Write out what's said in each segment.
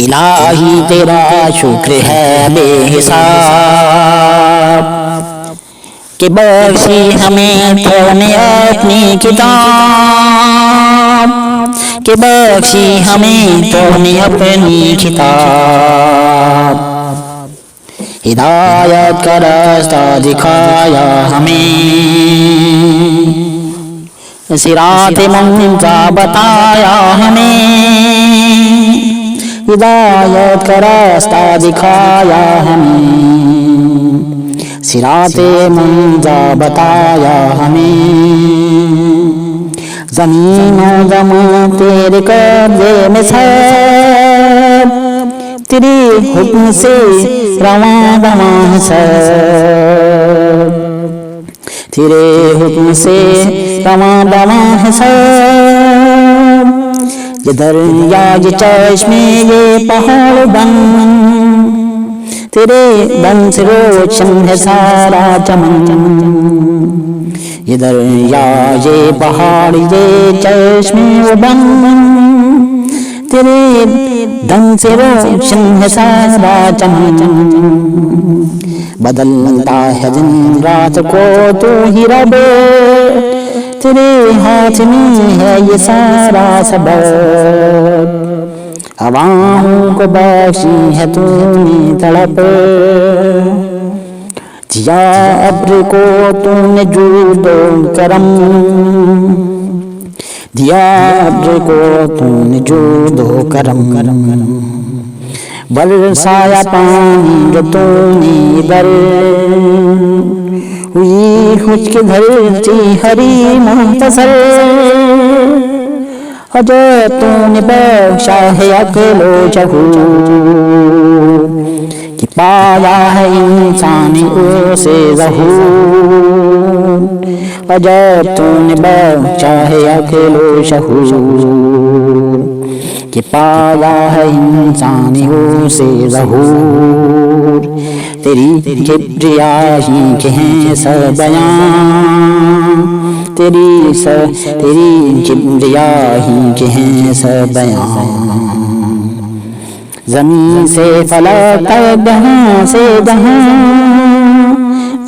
الہی تیرا شکر ہے بے حساب کہ بخشی ہمیں تو نے اپنی کتاب، کہ بخشی ہمیں تو نے اپنی کتاب، ہدایت کا راستہ دکھایا ہمیں، صراط منزا بتایا ہمیں، ہدایت کا راستہ دکھایا ہمیں، صراط منزا بتایا ہمیں، زمین و زمان تیرے قبضے میں سب، تیرے حکم سے رواں رواں سب، تیرے حکم سے رواں رواں سب، یہ دریا یہ چشمے یہ پہاڑ بن، تیرے بن سے روشن ہے سارا چمن، یہ دریا یہ پہاڑ یہ چشمے و بن، تیرے دم سے روشن ہے سارا چمن، بدلتا ہے دن رات کو تو ہی رب، تیرے ہاتھ میں ہے یہ سارا سبب، عواموں کو بخشی ہے تو نے تڑپ، دیا ابر کو تو نے جود و کرم، دیا ابر کو تو نے جود و کرم، برسایا پانی جو تو نے در، ہوئی خشک دھرتی ہری منتصر، عجب تو نے بخشا ہے عقل و شعور، کہ پایا ہے انسان اسے ظہور، عجب تو نے بخشا ہے عقل و شعور، کہ پایا ہے انسان اسے ظہور، تیری کبریائی کے ہیں سب بیان، تیری کبریائی کے ہیں سب بیان، زمین سے فلک تک جہاں سے جہاں،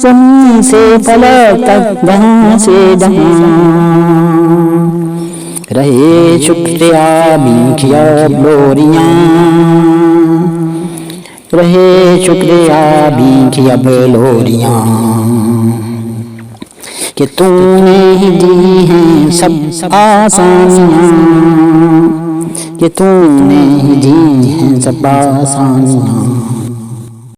زمین سے فلک تک جہاں سے جہاں، رہے شکریہ بھی کیا لوریاں، رہے شکریہ بھی کی اب لوریاں، کہ تو نے ہی دی ہیں سب آسانیاں، کہ تو نے ہی دی ہیں سب آسانیاں،